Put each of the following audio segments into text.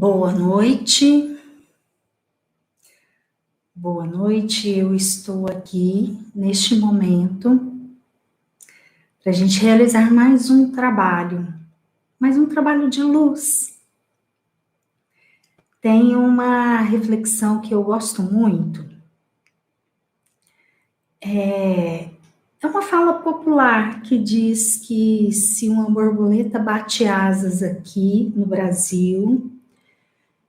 Boa noite. Boa noite, eu estou aqui neste momento para a gente realizar mais um trabalho de luz. Tem uma reflexão que eu gosto muito, é uma fala popular que diz que se uma borboleta bate asas aqui no Brasil,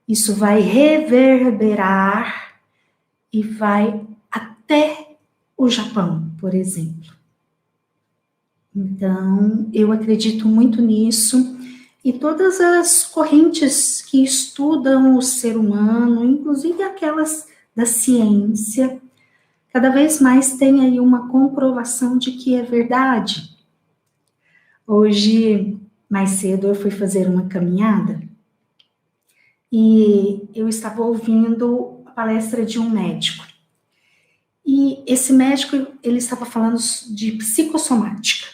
isso vai reverberar e vai até o Japão, por exemplo. Então, eu acredito muito nisso, e todas as correntes que estudam o ser humano, inclusive aquelas da ciência, cada vez mais tem aí uma comprovação de que é verdade. Hoje, mais cedo, eu fui fazer uma caminhada, e eu estava ouvindo a palestra de um médico. E esse médico, ele estava falando de psicossomática.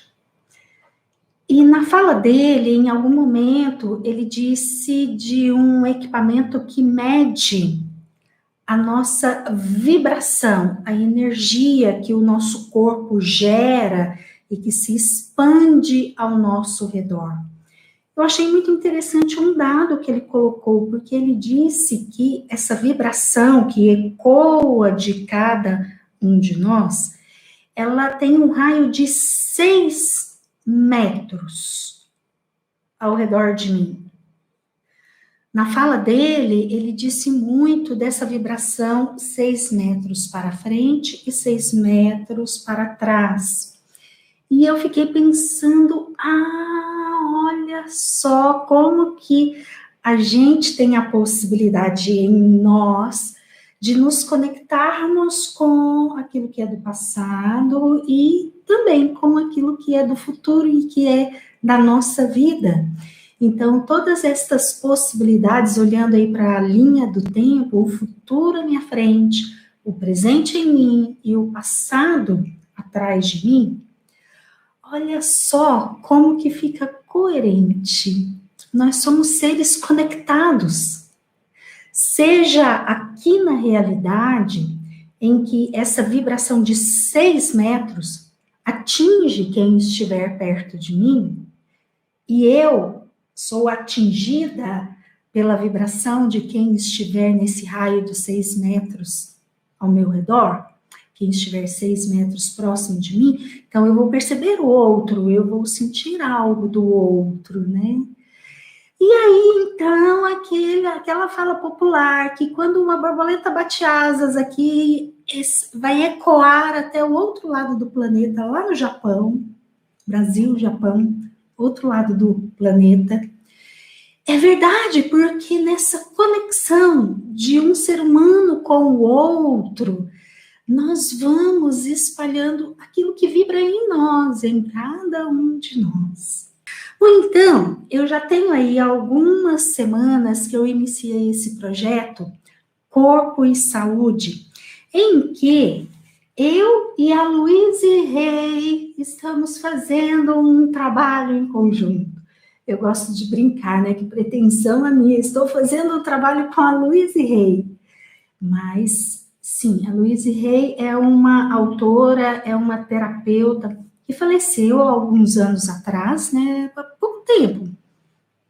E na fala dele, em algum momento, ele disse de um equipamento que mede a nossa vibração, a energia que o nosso corpo gera e que se expande ao nosso redor. Eu achei muito interessante um dado que ele colocou, porque ele disse que essa vibração que ecoa de cada um de nós, ela tem um raio de 6 metros ao redor de mim. Na fala dele, ele disse muito dessa vibração 6 metros para frente e 6 metros para trás. E eu fiquei pensando, olha só como que a gente tem a possibilidade em nós de nos conectarmos com aquilo que é do passado e também com aquilo que é do futuro e que é da nossa vida. Então, todas estas possibilidades, olhando aí para a linha do tempo, o futuro à minha frente, o presente em mim e o passado atrás de mim, olha só como que fica coerente. Nós somos seres conectados. Seja aqui na realidade, em que essa vibração de 6 metros atinge quem estiver perto de mim, e eu sou atingida pela vibração de quem estiver nesse raio dos 6 metros ao meu redor, quem estiver 6 metros próximo de mim, então eu vou perceber o outro, eu vou sentir algo do outro, né? E aí, então, aquela fala popular, que quando uma borboleta bate asas aqui, vai ecoar até o outro lado do planeta, lá no Japão, Brasil, Japão, outro lado do planeta. É verdade, porque nessa conexão de um ser humano com o outro, nós vamos espalhando aquilo que vibra em nós, em cada um de nós. Ou então, eu já tenho aí algumas semanas que eu iniciei esse projeto Corpo e Saúde, em que eu e a Luíse Rei estamos fazendo um trabalho em conjunto. Eu gosto de brincar, né? Que pretensão a minha. Estou fazendo um trabalho com a Luíse Rei. Mas, sim, a Luíse Rei é uma autora, é uma terapeuta que faleceu há alguns anos atrás, né? Há pouco tempo.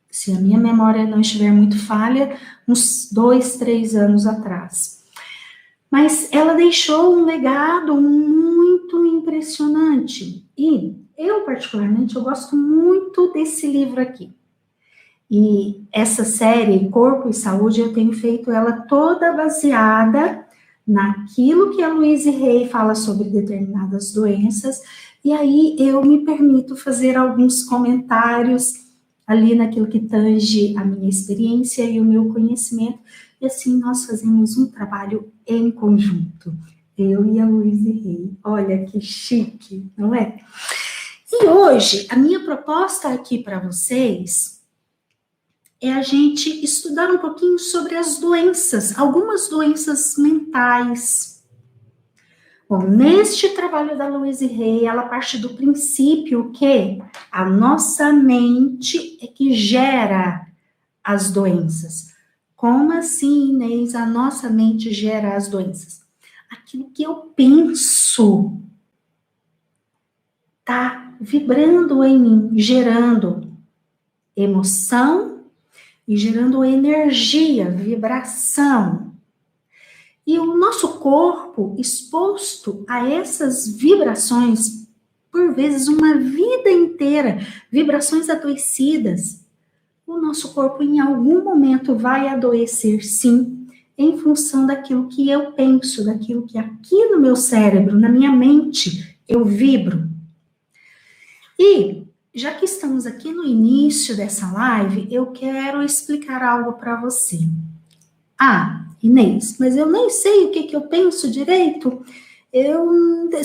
Se a minha memória não estiver muito falha, uns 2, 3 anos atrás. Mas ela deixou um legado muito impressionante. E eu, particularmente, eu gosto muito desse livro aqui. E essa série, Corpo e Saúde, eu tenho feito ela toda baseada naquilo que a Luíse Rei fala sobre determinadas doenças, e aí eu me permito fazer alguns comentários ali naquilo que tange a minha experiência e o meu conhecimento, e assim nós fazemos um trabalho em conjunto, eu e a Luíse Rei. Olha que chique, não é? E hoje, a minha proposta aqui para vocês é a gente estudar um pouquinho sobre as doenças, algumas doenças mentais. Bom, neste trabalho da Luíse Rei, ela parte do princípio que a nossa mente é que gera as doenças. Como assim, Inês? A nossa mente gera as doenças. Aquilo que eu penso está vibrando em mim, gerando emoção e gerando energia, vibração. E o nosso corpo exposto a essas vibrações, por vezes uma vida inteira, vibrações adoecidas, o nosso corpo em algum momento vai adoecer, sim, em função daquilo que eu penso, daquilo que aqui no meu cérebro, na minha mente, eu vibro. E, já que estamos aqui no início dessa live, eu quero explicar algo para você. Ah, Inês, mas eu nem sei o que eu penso direito.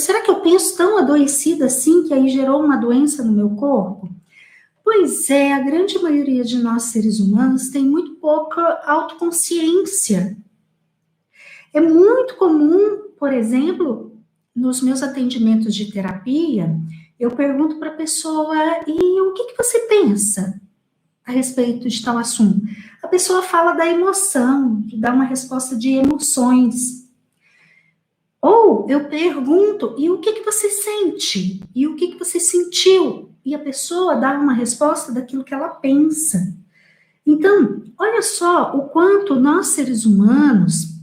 Será que eu penso tão adoecida assim que aí gerou uma doença no meu corpo? Pois é, a grande maioria de nós seres humanos tem muito pouca autoconsciência. É muito comum, por exemplo, nos meus atendimentos de terapia, eu pergunto para a pessoa, e o que você pensa a respeito de tal assunto? A pessoa fala da emoção, dá uma resposta de emoções. Ou eu pergunto, e o que você sente? E o que você sentiu? E a pessoa dá uma resposta daquilo que ela pensa. Então, olha só o quanto nós, seres humanos,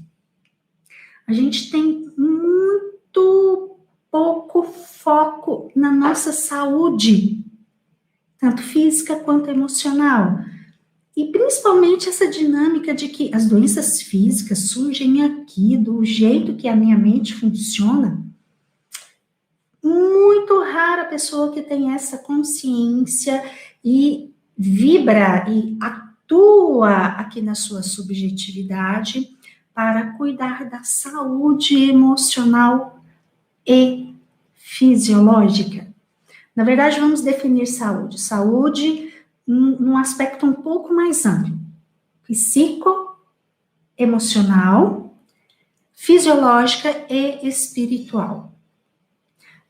a gente tem muito pouco foco na nossa saúde, tanto física quanto emocional. E principalmente essa dinâmica de que as doenças físicas surgem aqui, do jeito que a minha mente funciona. Muito rara a pessoa que tem essa consciência e vibra e atua aqui na sua subjetividade para cuidar da saúde emocional e fisiológica. Na verdade, vamos definir saúde. Saúde num aspecto um pouco mais amplo. Psico, emocional, fisiológica e espiritual.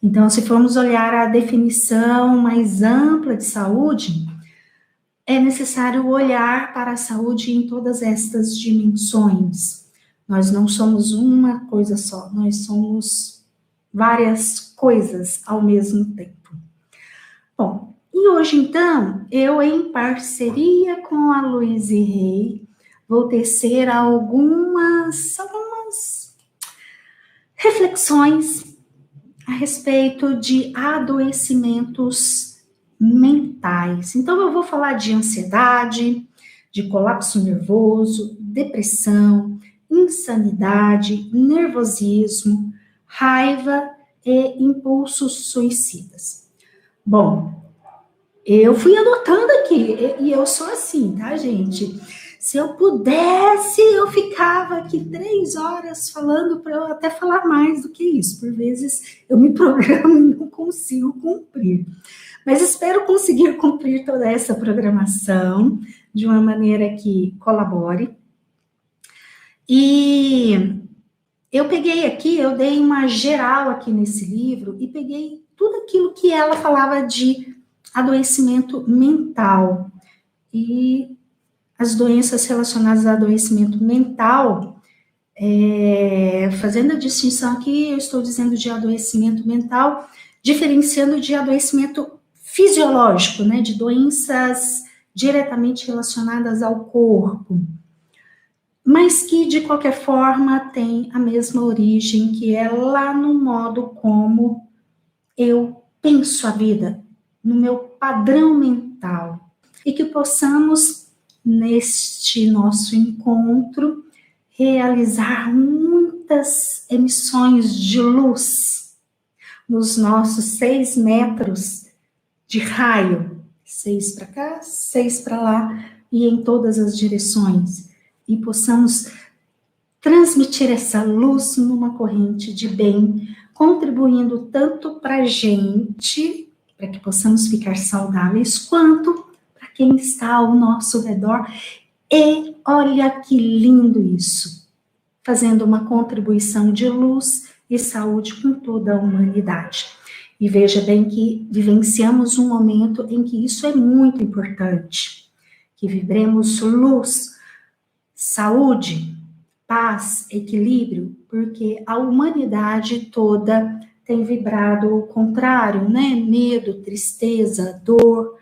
Então, se formos olhar a definição mais ampla de saúde, é necessário olhar para a saúde em todas estas dimensões. Nós não somos uma coisa só, nós somos várias coisas ao mesmo tempo. Bom, e hoje então, eu em parceria com a Luíse Rey, vou tecer algumas reflexões a respeito de adoecimentos mentais. Então, eu vou falar de ansiedade, de colapso nervoso, depressão, insanidade, nervosismo, raiva e impulsos suicidas. Bom, eu fui anotando aqui, e eu sou assim, tá, gente? Se eu pudesse, eu ficava aqui 3 horas falando, para eu até falar mais do que isso. Por vezes eu me programo e não consigo cumprir. Mas espero conseguir cumprir toda essa programação de uma maneira que colabore. E eu peguei aqui, eu dei uma geral aqui nesse livro e peguei tudo aquilo que ela falava de adoecimento mental. E as doenças relacionadas a adoecimento mental, fazendo a distinção aqui, eu estou dizendo de adoecimento mental, diferenciando de adoecimento fisiológico, né, de doenças diretamente relacionadas ao corpo, mas que, de qualquer forma, tem a mesma origem, que é lá no modo como eu penso a vida, no meu padrão mental, e que possamos, neste nosso encontro, realizar muitas emissões de luz nos nossos 6 metros de raio, 6 para cá, 6 para lá, e em todas as direções, e possamos transmitir essa luz numa corrente de bem, contribuindo tanto para a gente, para que possamos ficar saudáveis, quanto para quem está ao nosso redor. E olha que lindo isso, fazendo uma contribuição de luz e saúde com toda a humanidade. E veja bem que vivenciamos um momento em que isso é muito importante, que vibremos luz, saúde, paz, equilíbrio, porque a humanidade toda tem vibrado o contrário, né? Medo, tristeza, dor,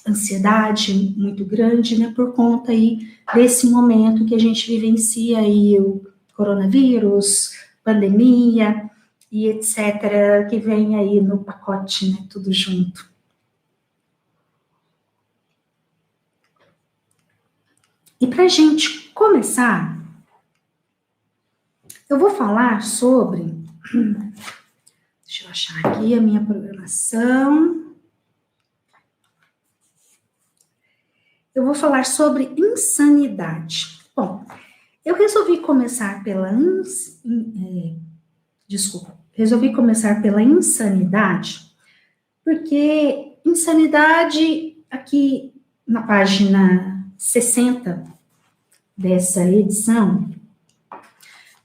ansiedade muito grande, né? Por conta aí desse momento que a gente vivencia aí o coronavírus, pandemia e etc., que vem aí no pacote, né? Tudo junto. E para a gente começar, eu vou falar sobre. Deixa eu achar aqui a minha programação. Eu vou falar sobre insanidade. Bom, eu resolvi começar pela resolvi começar pela insanidade, porque insanidade, aqui na página 60 dessa edição,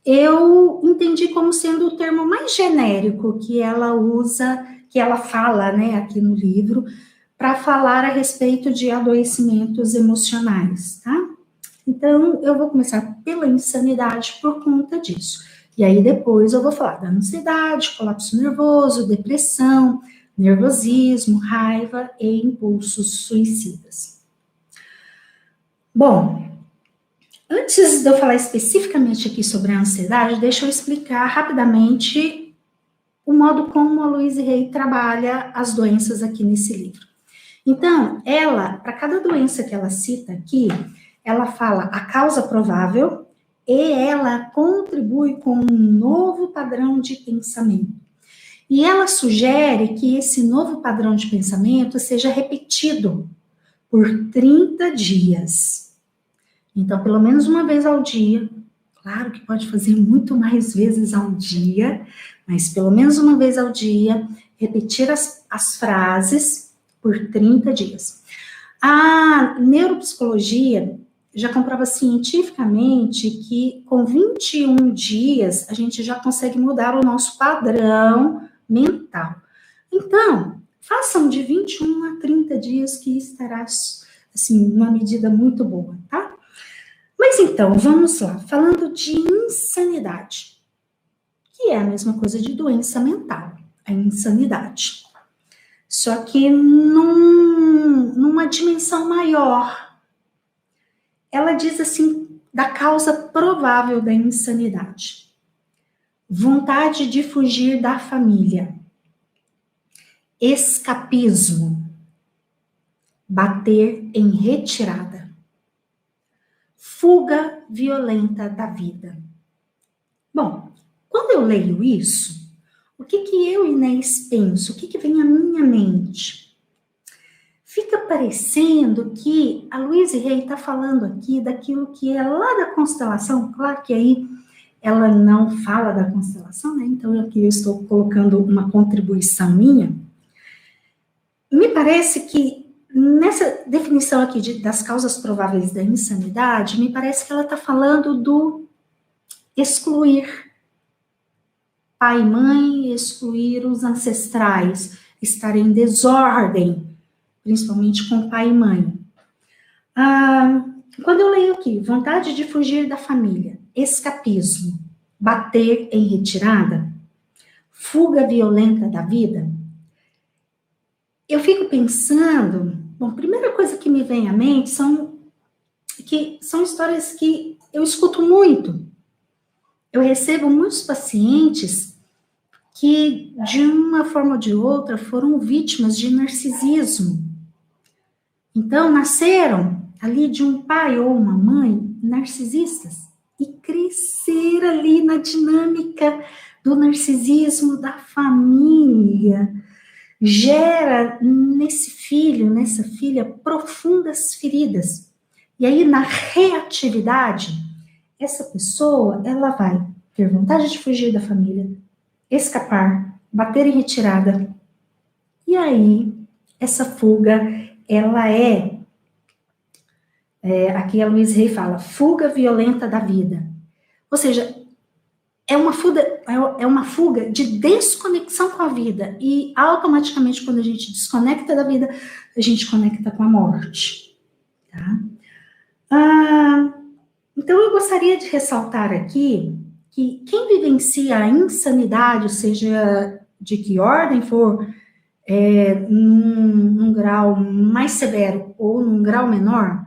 eu entendi como sendo o termo mais genérico que ela usa, que ela fala, né, aqui no livro, para falar a respeito de adoecimentos emocionais, tá? Então, eu vou começar pela insanidade por conta disso. E aí, depois, eu vou falar da ansiedade, colapso nervoso, depressão, nervosismo, raiva e impulsos suicidas. Bom, antes de eu falar especificamente aqui sobre a ansiedade, deixa eu explicar rapidamente o modo como a Louise Hay trabalha as doenças aqui nesse livro. Então, ela, para cada doença que ela cita aqui, ela fala a causa provável e ela contribui com um novo padrão de pensamento. E ela sugere que esse novo padrão de pensamento seja repetido por 30 dias. Então, pelo menos uma vez ao dia, claro que pode fazer muito mais vezes ao dia, mas pelo menos uma vez ao dia, repetir as frases por 30 dias. A neuropsicologia já comprova cientificamente que com 21 dias a gente já consegue mudar o nosso padrão mental. Então, façam de 21 a 30 dias que estará, assim, uma medida muito boa, tá? Mas então, vamos lá, falando de insanidade, que é a mesma coisa de doença mental, a insanidade. Só que numa dimensão maior. Ela diz assim, da causa provável da insanidade. Vontade de fugir da família. Escapismo. Bater em retirada. Fuga violenta da vida. Bom, quando eu leio isso, o que eu, Inês, penso? O que vem à minha mente? Fica parecendo que a Louise Hay está falando aqui daquilo que é lá da constelação, claro que aí ela não fala da constelação, né? Então aqui eu estou colocando uma contribuição minha. Me parece que nessa definição aqui das causas prováveis da insanidade, me parece que ela está falando do excluir pai e mãe, excluir os ancestrais, estar em desordem, principalmente com pai e mãe. Quando eu leio aqui, vontade de fugir da família, escapismo, bater em retirada, fuga violenta da vida, eu fico pensando, bom, a primeira coisa que me vem à mente são histórias que eu escuto muito. Eu recebo muitos pacientes que, de uma forma ou de outra, foram vítimas de narcisismo. Então, nasceram ali de um pai ou uma mãe narcisistas e cresceram ali na dinâmica do narcisismo da família. Gera nesse filho, nessa filha, profundas feridas. E aí, na reatividade, essa pessoa, ela vai ter vontade de fugir da família, escapar, bater em retirada. E aí, essa fuga, ela aqui a Louise Hay fala, fuga violenta da vida. Ou seja, é uma fuga de desconexão com a vida. E automaticamente, quando a gente desconecta da vida, a gente conecta com a morte. Tá? Então, eu gostaria de ressaltar aqui que quem vivencia a insanidade, seja de que ordem for, num grau mais severo ou num grau menor,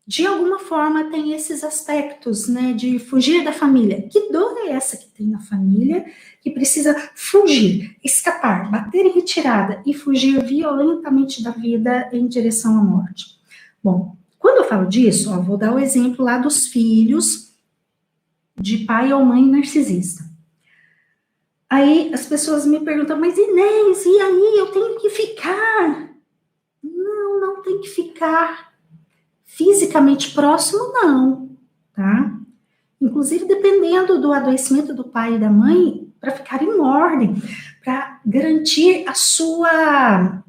de alguma forma tem esses aspectos, né, de fugir da família. Que dor é essa que tem na família, que precisa fugir, escapar, bater em retirada e fugir violentamente da vida em direção à morte? Bom, quando eu falo disso, vou dar o exemplo lá dos filhos de pai ou mãe narcisista. Aí as pessoas me perguntam, mas Inês, e aí eu tenho que ficar? Não, não tem que ficar. Fisicamente próximo, não, tá? Inclusive, dependendo do adoecimento do pai e da mãe, para ficar em ordem, para garantir a sua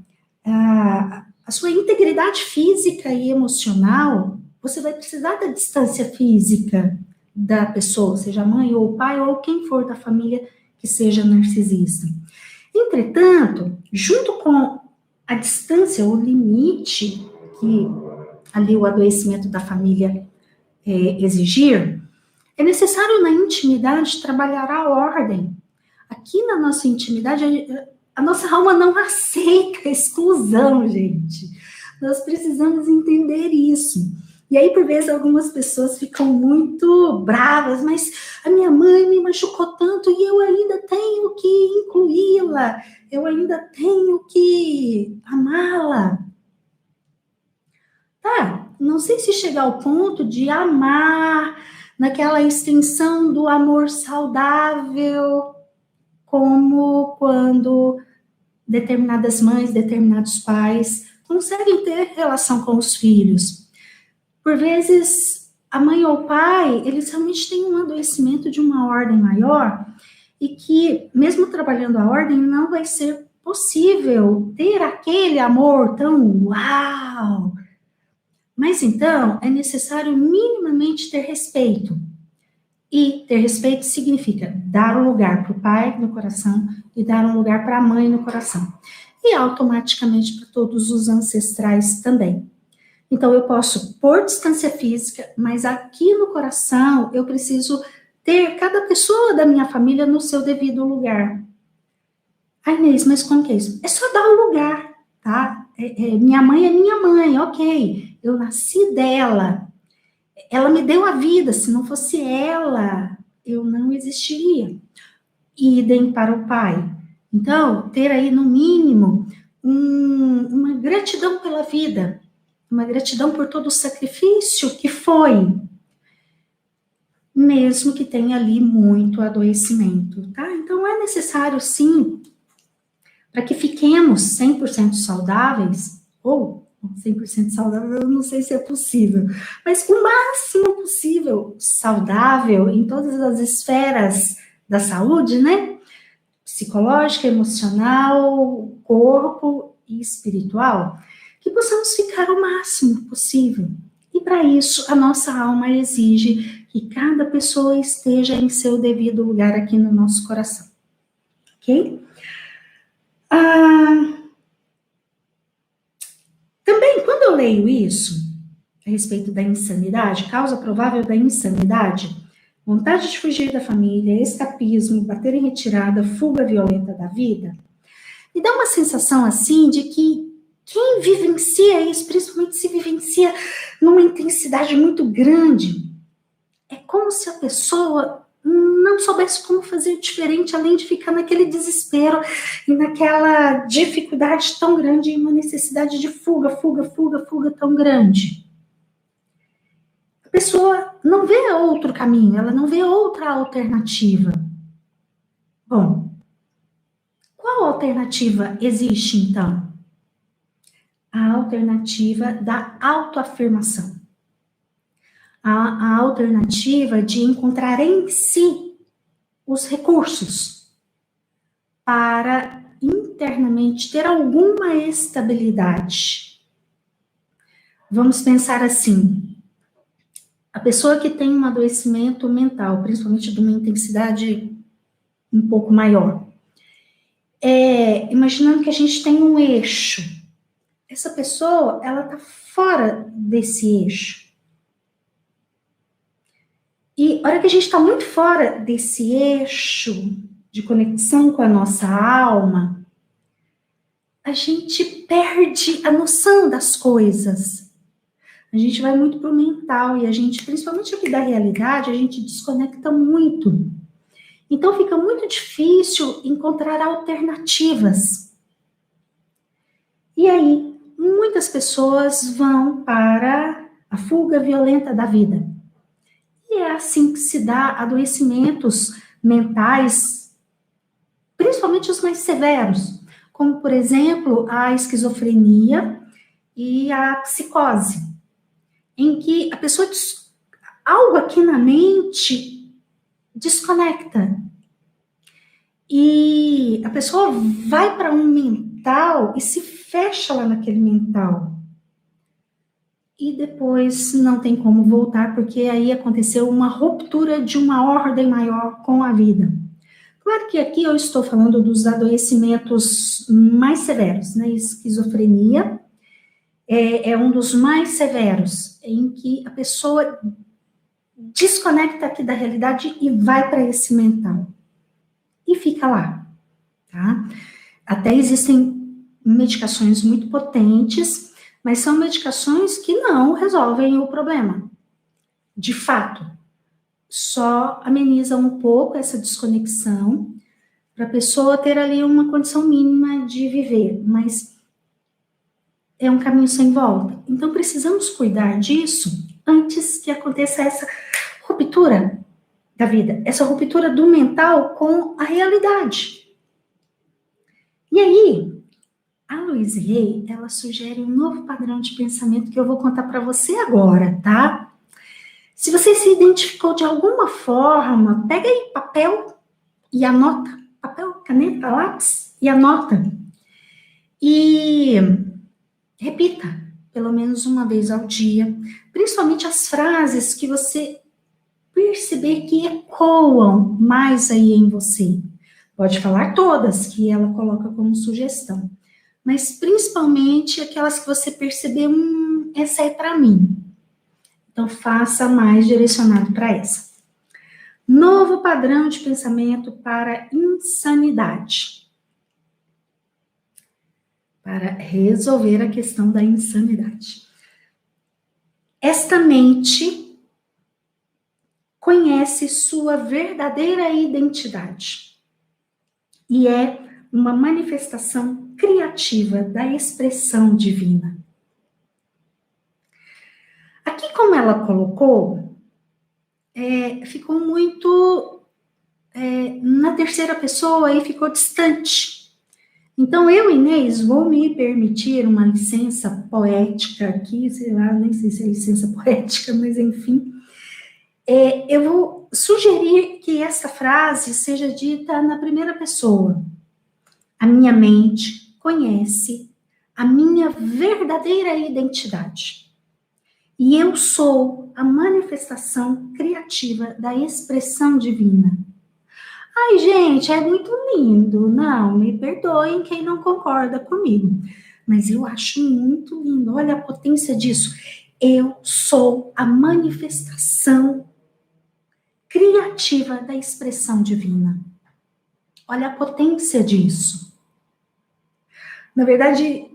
integridade física e emocional, você vai precisar da distância física da pessoa, seja a mãe ou o pai ou quem for da família que seja narcisista. Entretanto, junto com a distância, o limite que ali o adoecimento da família exigir, é necessário na intimidade trabalhar a ordem. Aqui na nossa intimidade, a nossa alma não aceita a exclusão, gente. Nós precisamos entender isso. E aí, por vezes, algumas pessoas ficam muito bravas, mas a minha mãe me machucou tanto e eu ainda tenho que incluí-la, eu ainda tenho que amá-la. Tá, não sei se chegar ao ponto de amar naquela extensão do amor saudável, como quando determinadas mães, determinados pais conseguem ter relação com os filhos. Por vezes, a mãe ou o pai, eles realmente têm um adoecimento de uma ordem maior e que, mesmo trabalhando a ordem, não vai ser possível ter aquele amor tão uau. Mas então, é necessário minimamente ter respeito. E ter respeito significa dar um lugar para o pai no coração e dar um lugar para a mãe no coração. E automaticamente para todos os ancestrais também. Então, eu posso pôr distância física, mas aqui no coração eu preciso ter cada pessoa da minha família no seu devido lugar. Ai, Inês, mas como que é isso? É só dar um lugar, tá? Minha mãe é minha mãe, ok. Eu nasci dela. Ela me deu a vida, se não fosse ela, eu não existiria. Idem para o pai. Então, ter aí, no mínimo, uma gratidão pela vida, uma gratidão por todo o sacrifício que foi, mesmo que tenha ali muito adoecimento, tá? Então, é necessário, sim, para que fiquemos 100% saudáveis, ou 100% saudável, eu não sei se é possível, mas o máximo possível saudável em todas as esferas da saúde, né? Psicológica, emocional, corpo e espiritual, que possamos ficar o máximo possível. E para isso, a nossa alma exige que cada pessoa esteja em seu devido lugar aqui no nosso coração. Ok? Também, quando eu leio isso, a respeito da insanidade, causa provável da insanidade, vontade de fugir da família, escapismo, bater em retirada, fuga violenta da vida, me dá uma sensação assim de que quem vivencia isso, principalmente se vivencia numa intensidade muito grande, é como se a pessoa não soubesse como fazer diferente, além de ficar naquele desespero e naquela dificuldade tão grande e uma necessidade de fuga tão grande. A pessoa não vê outro caminho, ela não vê outra alternativa. Bom, qual alternativa existe, então? A alternativa da autoafirmação. A alternativa de encontrar em si os recursos para internamente ter alguma estabilidade. Vamos pensar assim, a pessoa que tem um adoecimento mental, principalmente de uma intensidade um pouco maior, imaginando que a gente tem um eixo, essa pessoa, ela está fora desse eixo. a hora que a gente está muito fora desse eixo de conexão com a nossa alma, a gente perde a noção das coisas. A gente vai muito para o mental e a gente, principalmente aqui da realidade, a gente desconecta muito. Então fica muito difícil encontrar alternativas. E aí, muitas pessoas vão para a fuga violenta da vida. E é assim que se dá adoecimentos mentais, principalmente os mais severos, como, por exemplo, a esquizofrenia e a psicose, em que a pessoa, algo aqui na mente desconecta. E a pessoa vai para um mental e se fecha lá naquele mental. E depois não tem como voltar, porque aí aconteceu uma ruptura de uma ordem maior com a vida. Claro que aqui eu estou falando dos adoecimentos mais severos, né? Esquizofrenia é um dos mais severos, em que a pessoa desconecta aqui da realidade e vai para esse mental. E fica lá, tá? Até existem medicações muito potentes, mas são medicações que não resolvem o problema. De fato, só amenizam um pouco essa desconexão para a pessoa ter ali uma condição mínima de viver, mas é um caminho sem volta. Então, precisamos cuidar disso antes que aconteça essa ruptura da vida, essa ruptura do mental com a realidade. E aí, a Louise Hay, ela sugere um novo padrão de pensamento que eu vou contar para você agora, tá? Se você se identificou de alguma forma, pega aí papel e anota. Papel, caneta, lápis e anota. E repita, pelo menos uma vez ao dia, principalmente as frases que você perceber que ecoam mais aí em você. Pode falar todas que ela coloca como sugestão, mas principalmente aquelas que você perceber, essa é para mim. Então, faça mais direcionado para essa. Novo padrão de pensamento para insanidade. Para resolver a questão da insanidade. Esta mente conhece sua verdadeira identidade e é uma manifestação criativa da expressão divina. Aqui, como ela colocou, ficou muito na terceira pessoa e ficou distante. Então, eu, Inês, vou me permitir uma licença poética aqui, sei lá, nem sei se é licença poética, mas enfim. Eu vou sugerir que essa frase seja dita na primeira pessoa. A minha mente conhece a minha verdadeira identidade. E eu sou a manifestação criativa da expressão divina. Ai, gente, é muito lindo. Não, me perdoem quem não concorda comigo. Mas eu acho muito lindo. Olha a potência disso. Eu sou a manifestação criativa da expressão divina. Olha a potência disso. Na verdade,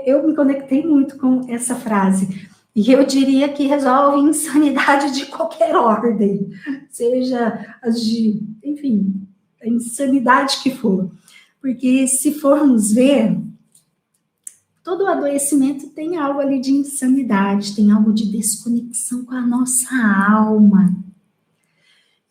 eu me conectei muito com essa frase. E eu diria que resolve insanidade de qualquer ordem. Seja as de, enfim, a insanidade que for. Porque se formos ver, todo adoecimento tem algo ali de insanidade, tem algo de desconexão com a nossa alma.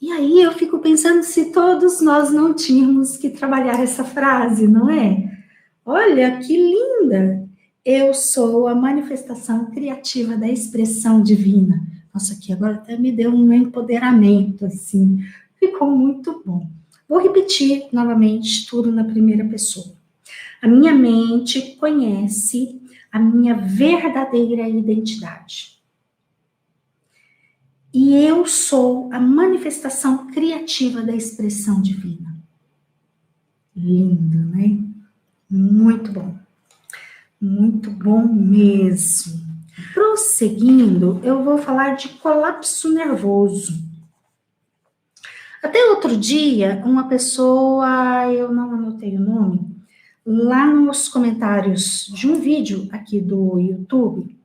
E aí eu fico pensando se todos nós não tínhamos que trabalhar essa frase, não é? Olha que linda! Eu sou a manifestação criativa da expressão divina. Nossa, aqui agora até me deu um empoderamento, assim. Ficou muito bom. Vou repetir novamente tudo na primeira pessoa. A minha mente conhece a minha verdadeira identidade. E eu sou a manifestação criativa da expressão divina. Lindo, né? Muito bom. Muito bom mesmo. Prosseguindo, eu vou falar de colapso nervoso. Até outro dia, uma pessoa, eu não anotei o nome, lá nos comentários de um vídeo aqui do YouTube,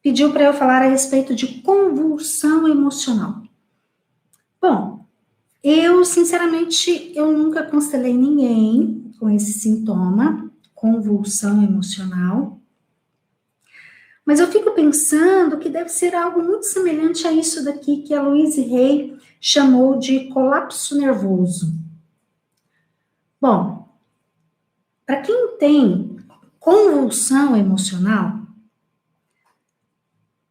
pediu para eu falar a respeito de convulsão emocional. Bom, eu, sinceramente, eu nunca constelei ninguém com esse sintoma, convulsão emocional, mas eu fico pensando que deve ser algo muito semelhante a isso daqui que a Louise Hay chamou de colapso nervoso. Bom, para quem tem convulsão emocional,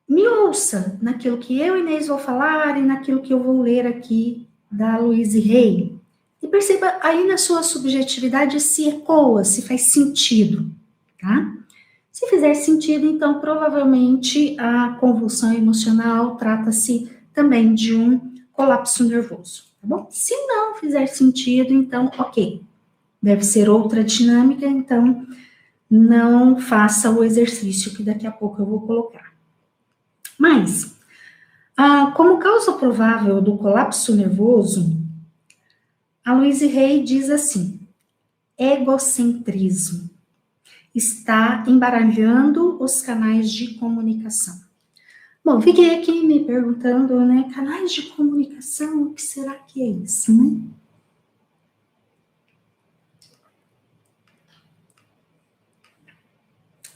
me ouça naquilo que eu e Inês vou falar e naquilo que eu vou ler aqui da Louise Hay. E perceba aí na sua subjetividade se ecoa, se faz sentido, tá? Se fizer sentido, então provavelmente a convulsão emocional trata-se também de um colapso nervoso, tá bom? Se não fizer sentido, então ok. Deve ser outra dinâmica, então não faça o exercício que daqui a pouco eu vou colocar. Mas, como causa provável do colapso nervoso, a Louise Hay diz assim: egocentrismo está embaralhando os canais de comunicação. Bom, fiquei aqui me perguntando, né, canais de comunicação, o que será que é isso, né?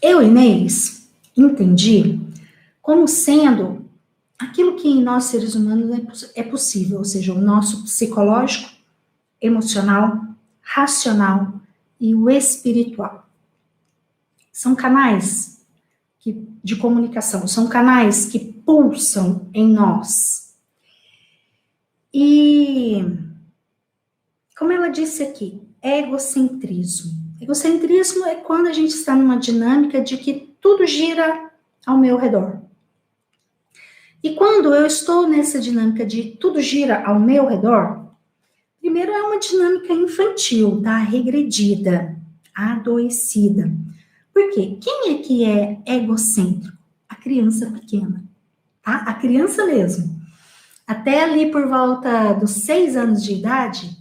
Eu, Inês, entendi como sendo aquilo que em nós seres humanos é possível, ou seja, o nosso psicológico, emocional, racional e o espiritual. São canais de comunicação, são canais que pulsam em nós. E, como ela disse aqui, egocentrismo. Egocentrismo é quando a gente está numa dinâmica de que tudo gira ao meu redor. E quando eu estou nessa dinâmica de tudo gira ao meu redor, primeiro é uma dinâmica infantil, tá? Regredida, adoecida. Por quê? Quem é que é egocêntrico? A criança pequena, tá? A criança mesmo. Até ali por volta dos 6 anos de idade,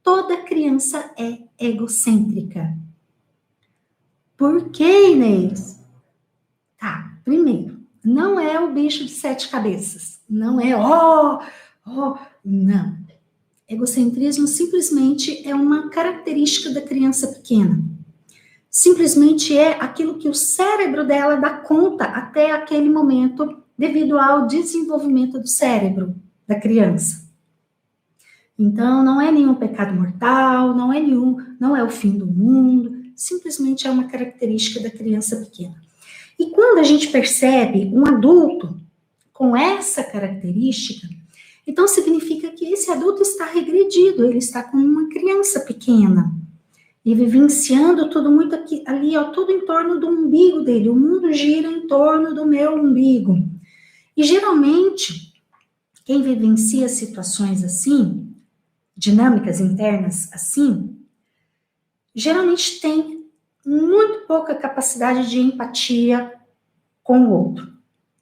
toda criança é egocêntrica. Por quê, Inês? Tá, primeiro, não é o bicho de 7 cabeças. Não é, não. Egocentrismo simplesmente é uma característica da criança pequena. Simplesmente é aquilo que o cérebro dela dá conta até aquele momento, devido ao desenvolvimento do cérebro da criança. Então, não é nenhum pecado mortal, não é o fim do mundo, simplesmente é uma característica da criança pequena. E quando a gente percebe um adulto com essa característica, então significa que esse adulto está regredido, ele está como uma criança pequena e vivenciando tudo muito aqui, ali, ó, tudo em torno do umbigo dele. O mundo gira em torno do meu umbigo. E geralmente, quem vivencia situações assim, dinâmicas internas assim, geralmente tem muito pouca capacidade de empatia com o outro.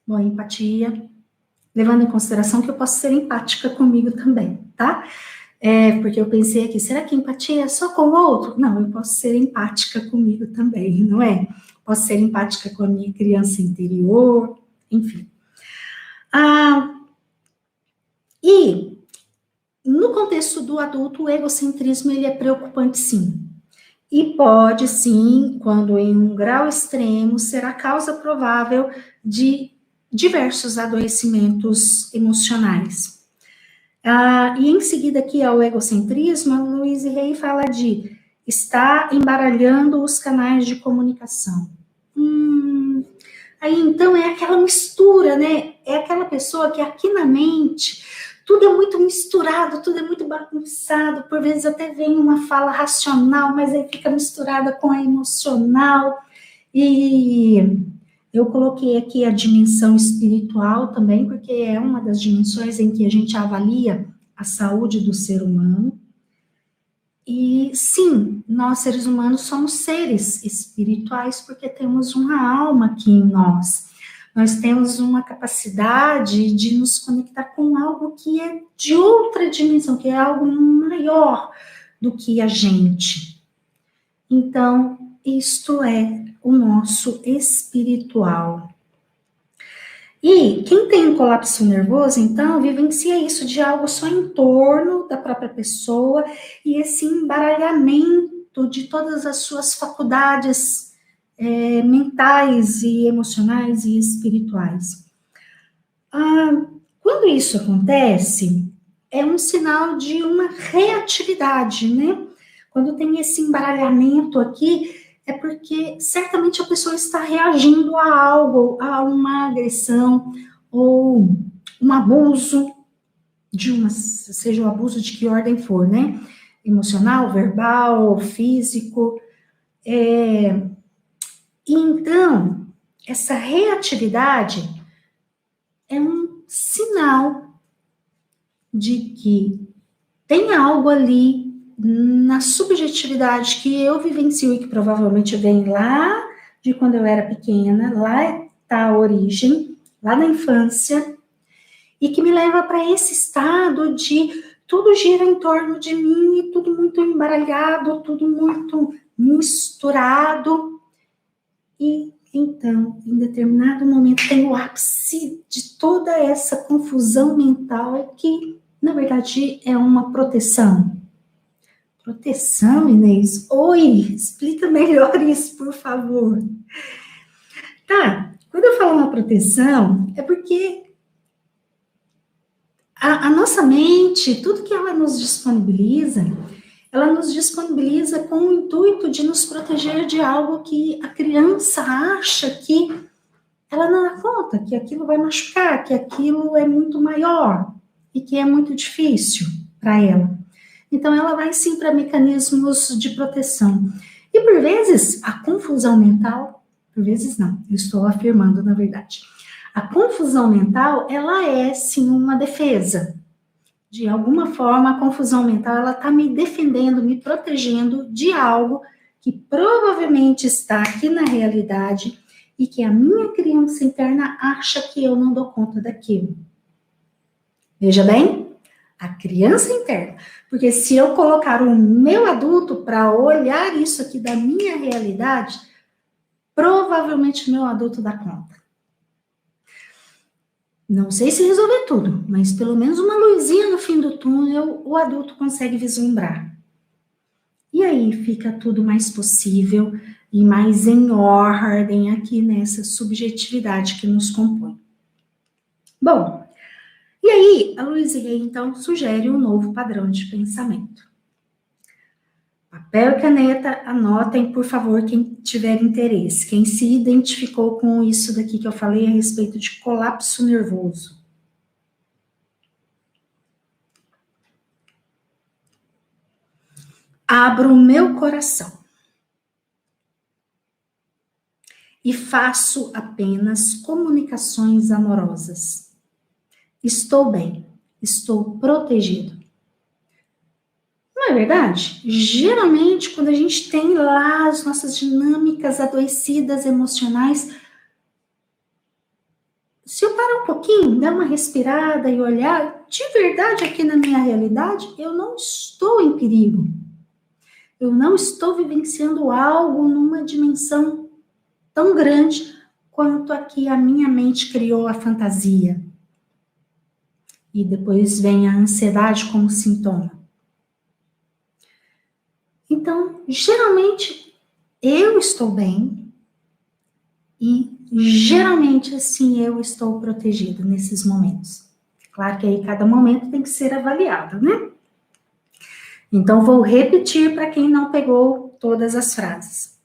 Bom, empatia, levando em consideração que eu posso ser empática comigo também, tá? Porque eu pensei aqui, será que empatia é só com o outro? Não, eu posso ser empática comigo também, não é? Posso ser empática com a minha criança interior, enfim. E no contexto do adulto, o egocentrismo ele é preocupante, sim. E pode, sim, quando em um grau extremo, ser a causa provável de diversos adoecimentos emocionais. E em seguida aqui ao egocentrismo, a Louise Hay fala de está embaralhando os canais de comunicação. Aí então é aquela mistura, né? É aquela pessoa que aqui na mente tudo é muito misturado, tudo é muito bagunçado, por vezes até vem uma fala racional, mas aí fica misturada com a emocional. E eu coloquei aqui a dimensão espiritual também, porque é uma das dimensões em que a gente avalia a saúde do ser humano. E sim, nós seres humanos somos seres espirituais porque temos uma alma aqui em nós. Nós temos uma capacidade de nos conectar com algo que é de outra dimensão, que é algo maior do que a gente. Então, isto é o nosso espiritual. E quem tem um colapso nervoso, então, vivencia isso de algo só em torno da própria pessoa e esse embaralhamento de todas as suas faculdades mentais e emocionais e espirituais. Quando isso acontece, é um sinal de uma reatividade, né? Quando tem esse embaralhamento aqui, é porque certamente a pessoa está reagindo a algo, a uma agressão ou um abuso seja o abuso de que ordem for, né? Emocional, verbal, físico. Então, essa reatividade é um sinal de que tem algo ali na subjetividade que eu vivencio e que provavelmente vem lá de quando eu era pequena, lá está a origem, lá na infância, e que me leva para esse estado de tudo gira em torno de mim, tudo muito embaralhado, tudo muito misturado, e então, em determinado momento, tem o ápice de toda essa confusão mental que, na verdade, é uma proteção. Proteção, Inês? Oi, explica melhor isso, por favor. Tá, quando eu falo uma proteção, é porque a nossa mente, tudo que ela nos disponibiliza com o intuito de nos proteger de algo que a criança acha que ela não dá conta, que aquilo vai machucar, que aquilo é muito maior e que é muito difícil para ela. Então, ela vai sim para mecanismos de proteção. E, por vezes, a confusão mental, por vezes não, eu estou afirmando, na verdade. A confusão mental, ela é sim uma defesa. De alguma forma, a confusão mental, ela está me defendendo, me protegendo de algo que provavelmente está aqui na realidade e que a minha criança interna acha que eu não dou conta daquilo. Veja bem, a criança interna. Porque se eu colocar o meu adulto para olhar isso aqui da minha realidade, provavelmente o meu adulto dá conta. Não sei se resolver tudo, mas pelo menos uma luzinha no fim do túnel o adulto consegue vislumbrar. E aí fica tudo mais possível e mais em ordem aqui nessa subjetividade que nos compõe. Bom, e aí a Louise Hay, então, sugere um novo padrão de pensamento. Papel e caneta, anotem, por favor, quem tiver interesse, quem se identificou com isso daqui que eu falei a respeito de colapso nervoso. Abro o meu coração e faço apenas comunicações amorosas. Estou bem, estou protegido. Não é verdade? Geralmente, quando a gente tem lá as nossas dinâmicas adoecidas emocionais, se eu parar um pouquinho, dar uma respirada e olhar, de verdade aqui na minha realidade, eu não estou em perigo. Eu não estou vivenciando algo numa dimensão tão grande quanto aqui a minha mente criou a fantasia. E depois vem a ansiedade como sintoma. Então, geralmente, eu estou bem e geralmente, assim, eu estou protegida nesses momentos. Claro que aí cada momento tem que ser avaliado, né? Então, vou repetir para quem não pegou todas as frases.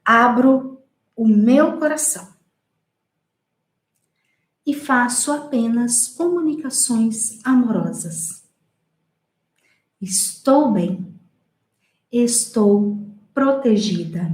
Abro o meu coração e faço apenas comunicações amorosas. Estou bem. Estou protegida.